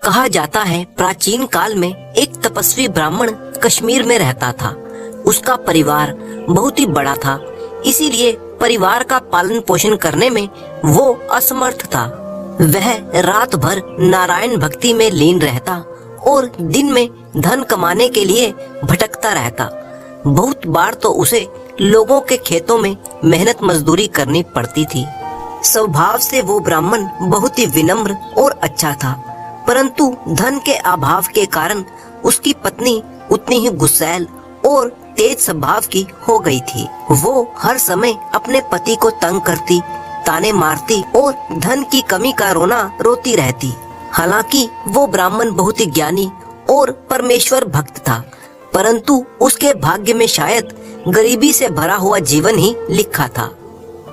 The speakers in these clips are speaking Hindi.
कहा जाता है प्राचीन काल में एक तपस्वी ब्राह्मण कश्मीर में रहता था। उसका परिवार बहुत ही बड़ा था, इसीलिए परिवार का पालन पोषण करने में वो असमर्थ था। वह रात भर नारायण भक्ति में लीन रहता और दिन में धन कमाने के लिए भटकता रहता। बहुत बार तो उसे लोगों के खेतों में मेहनत मजदूरी करनी पड़ती थी। स्वभाव से वो ब्राह्मण बहुत ही विनम्र और अच्छा था, परंतु धन के अभाव के कारण उसकी पत्नी उतनी ही गुस्सैल और तेज स्वभाव की हो गई थी। वो हर समय अपने पति को तंग करती, ताने मारती और धन की कमी का रोना रोती रहती। हालांकि वो ब्राह्मण बहुत ही ज्ञानी और परमेश्वर भक्त था, परंतु उसके भाग्य में शायद गरीबी से भरा हुआ जीवन ही लिखा था।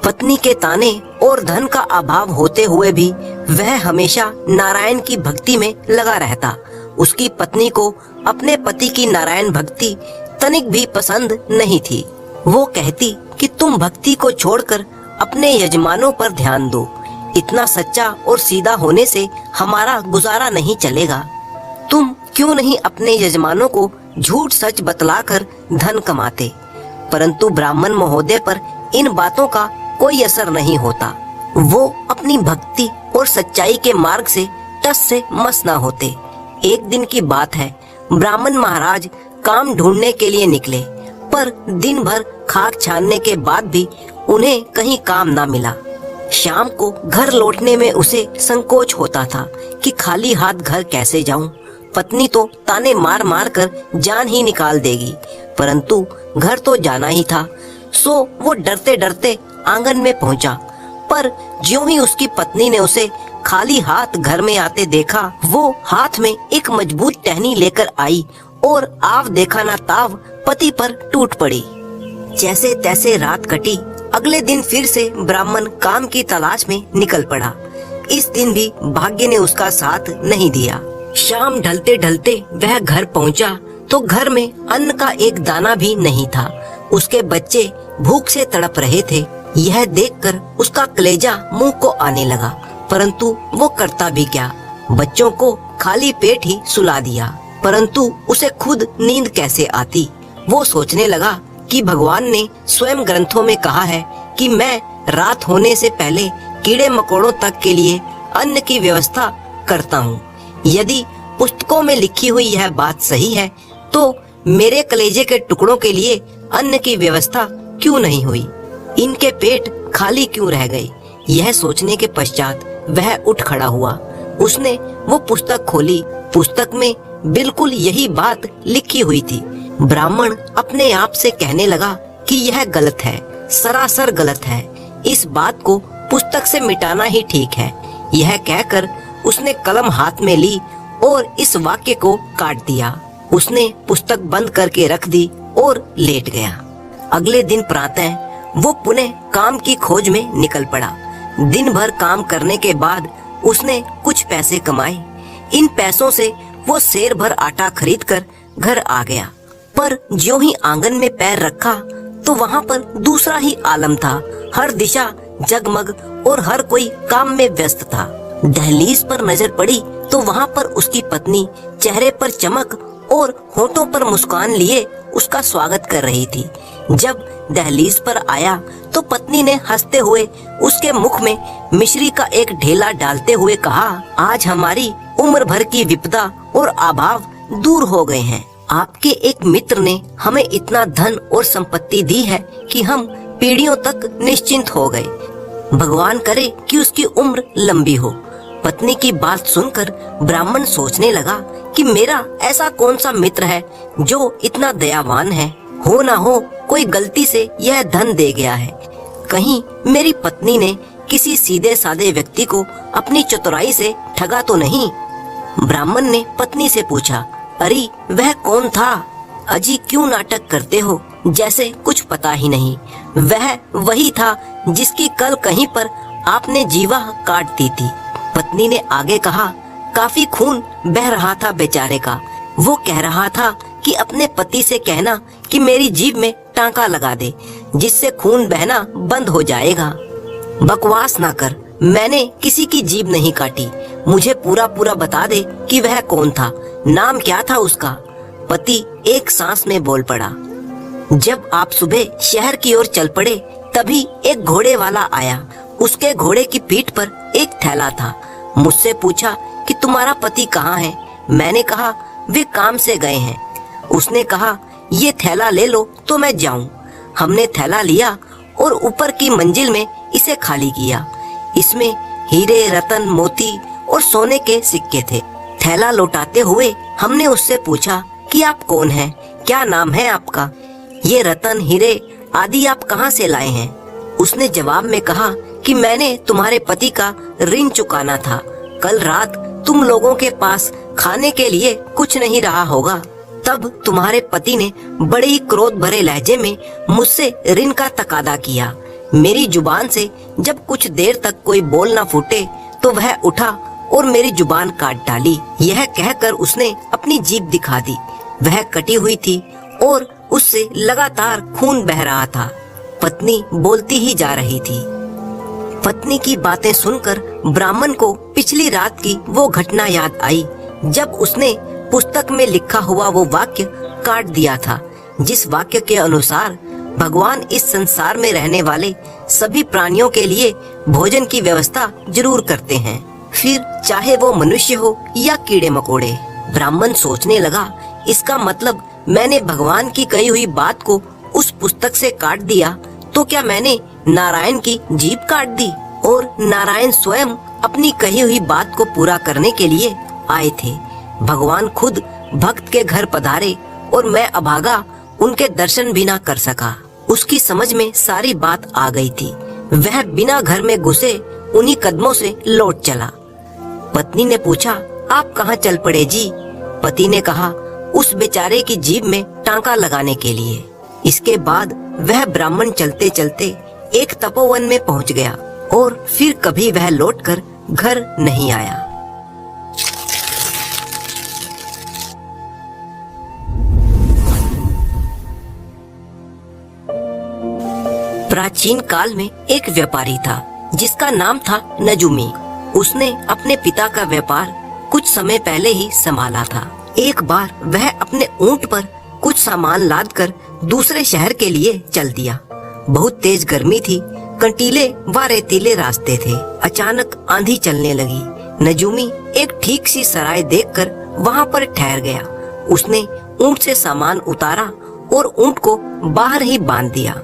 पत्नी के ताने और धन का अभाव होते हुए भी वह हमेशा नारायण की भक्ति में लगा रहता। उसकी पत्नी को अपने पति की नारायण भक्ति तनिक भी पसंद नहीं थी। वो कहती कि तुम भक्ति को छोड़कर अपने यजमानों पर ध्यान दो। इतना सच्चा और सीधा होने से हमारा गुजारा नहीं चलेगा। तुम क्यों नहीं अपने यजमानों को झूठ सच बतलाकर धन कमाते? परंतु ब्राह्मण महोदय पर इन बातों का कोई असर नहीं होता। वो अपनी भक्ति और सच्चाई के मार्ग से टस से मस ना होते। एक दिन की बात है, ब्राह्मण महाराज काम ढूंढने के लिए निकले, पर दिन भर खाक छानने के बाद भी उन्हें कहीं काम ना मिला। शाम को घर लौटने में उसे संकोच होता था कि खाली हाथ घर कैसे जाऊं। पत्नी तो ताने मार मार कर जान ही निकाल देगी, परंतु घर तो जाना ही था। सो वो डरते डरते आंगन में पहुंचा, पर ज्यों ही उसकी पत्नी ने उसे खाली हाथ घर में आते देखा, वो हाथ में एक मजबूत टहनी लेकर आई और आव देखा ना ताव पति पर टूट पड़ी। जैसे तैसे रात कटी। अगले दिन फिर से ब्राह्मण काम की तलाश में निकल पड़ा। इस दिन भी भाग्य ने उसका साथ नहीं दिया। शाम ढलते ढलते वह घर पहुंचा तो घर में अन्न का एक दाना भी नहीं था। उसके बच्चे भूख से तड़प रहे थे। यह देखकर उसका कलेजा मुंह को आने लगा, परंतु वो करता भी क्या, बच्चों को खाली पेट ही सुला दिया। परंतु उसे खुद नींद कैसे आती। वो सोचने लगा कि भगवान ने स्वयं ग्रंथों में कहा है कि मैं रात होने से पहले कीड़े मकोड़ों तक के लिए अन्न की व्यवस्था करता हूँ। यदि पुस्तकों में लिखी हुई यह बात सही है तो मेरे कलेजे के टुकड़ों के लिए अन्न की व्यवस्था क्यों नहीं हुई? इनके पेट खाली क्यों रह गए? यह सोचने के पश्चात वह उठ खड़ा हुआ। उसने वो पुस्तक खोली। पुस्तक में बिल्कुल यही बात लिखी हुई थी। ब्राह्मण अपने आप से कहने लगा कि यह गलत है, सरासर गलत है। इस बात को पुस्तक से मिटाना ही ठीक है। यह कहकर उसने कलम हाथ में ली और इस वाक्य को काट दिया। उसने पुस्तक बंद करके रख दी और लेट गया। अगले दिन प्रातः वो पुनः काम की खोज में निकल पड़ा। दिन भर काम करने के बाद उसने कुछ पैसे कमाए। इन पैसों से वो सेर भर आटा खरीद कर घर आ गया, पर ज्यों ही आंगन में पैर रखा तो वहाँ पर दूसरा ही आलम था। हर दिशा जगमग और हर कोई काम में व्यस्त था। दहलीज पर नजर पड़ी तो वहाँ पर उसकी पत्नी चेहरे पर चमक और होठों पर मुस्कान लिए उसका स्वागत कर रही थी। जब दहलीज पर आया तो पत्नी ने हंसते हुए उसके मुख में मिश्री का एक ढेला डालते हुए कहा, आज हमारी उम्र भर की विपदा और अभाव दूर हो गए हैं। आपके एक मित्र ने हमें इतना धन और संपत्ति दी है कि हम पीढ़ियों तक निश्चिंत हो गए। भगवान करे कि उसकी उम्र लंबी हो। पत्नी की बात सुनकर ब्राह्मण सोचने लगा कि मेरा ऐसा कौन सा मित्र है जो इतना दयावान है। हो ना हो कोई गलती से यह धन दे गया है। कहीं मेरी पत्नी ने किसी सीधे साधे व्यक्ति को अपनी चतुराई से ठगा तो नहीं? ब्राह्मण ने पत्नी से पूछा, अरे वह कौन था? अजी क्यों नाटक करते हो, जैसे कुछ पता ही नहीं। वह वही था जिसकी कल कहीं पर आपने जीवा काट दी थी। पत्नी ने आगे कहा, काफी खून बह रहा था बेचारे का। वो कह रहा था कि अपने पति से कहना कि मेरी जीभ में टांका लगा दे, जिससे खून बहना बंद हो जाएगा। बकवास ना कर, मैंने किसी की जीभ नहीं काटी। मुझे पूरा पूरा बता दे कि वह कौन था, नाम क्या था उसका। पति एक सांस में बोल पड़ा। जब आप सुबह शहर की ओर चल पड़े तभी एक घोड़े वाला आया। उसके घोड़े की पीठ पर एक थैला था। मुझसे पूछा कि तुम्हारा पति कहाँ है। मैंने कहा वे काम से गए हैं। उसने कहा ये थैला ले लो तो मैं जाऊं। हमने थैला लिया और ऊपर की मंजिल में इसे खाली किया। इसमें हीरे, रतन, मोती और सोने के सिक्के थे। थैला लौटाते हुए हमने उससे पूछा कि आप कौन हैं, क्या नाम है आपका, ये रतन, हीरे आदि आप कहाँ से लाए हैं। उसने जवाब में कहा कि मैंने तुम्हारे पति का ऋण चुकाना था। कल रात तुम लोगों के पास खाने के लिए कुछ नहीं रहा होगा, तब तुम्हारे पति ने बड़े ही क्रोध भरे लहजे में मुझसे ऋण का तकादा किया। मेरी जुबान से जब कुछ देर तक कोई बोल न फूटे तो वह उठा और मेरी जुबान काट डाली। यह कहकर उसने अपनी जीभ दिखा दी। वह कटी हुई थी और उससे लगातार खून बह रहा था। पत्नी बोलती ही जा रही थी। पत्नी की बातें सुनकर ब्राह्मण को पिछली रात की वो घटना याद आई जब उसने पुस्तक में लिखा हुआ वो वाक्य काट दिया था, जिस वाक्य के अनुसार भगवान इस संसार में रहने वाले सभी प्राणियों के लिए भोजन की व्यवस्था जरूर करते हैं, फिर चाहे वो मनुष्य हो या कीड़े मकोड़े। ब्राह्मण सोचने लगा, इसका मतलब मैंने भगवान की कही हुई बात को उस पुस्तक से काट दिया तो क्या मैंने नारायण की जीभ काट दी। और नारायण स्वयं अपनी कही हुई बात को पूरा करने के लिए आए थे। भगवान खुद भक्त के घर पधारे और मैं अभागा उनके दर्शन भी ना कर सका। उसकी समझ में सारी बात आ गई थी। वह बिना घर में घुसे उन्हीं कदमों से लौट चला। पत्नी ने पूछा, आप कहाँ चल पड़े जी। पति ने कहा, उस बेचारे की जीभ में टांका लगाने के लिए। इसके बाद वह ब्राह्मण चलते चलते एक तपोवन में पहुंच गया और फिर कभी वह लौटकर घर नहीं आया। प्राचीन काल में एक व्यापारी था जिसका नाम था नजूमी। उसने अपने पिता का व्यापार कुछ समय पहले ही संभाला था। एक बार वह अपने ऊंट पर कुछ सामान लादकर दूसरे शहर के लिए चल दिया। बहुत तेज गर्मी थी, कंटीले व रेतीले रास्ते थे। अचानक आंधी चलने लगी। नजूमी एक ठीक सी सराय देखकर वहां पर ठहर गया। उसने ऊंट से सामान उतारा और ऊंट को बाहर ही बांध दिया।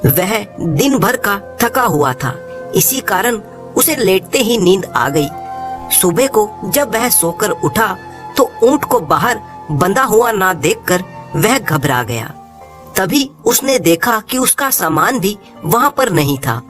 वह दिन भर का थका हुआ था, इसी कारण उसे लेटते ही नींद आ गई। सुबह को जब वह सोकर उठा तो ऊंट को बाहर बंधा हुआ ना देखकर वह घबरा गया। तभी उसने देखा कि उसका सामान भी वहां पर नहीं था।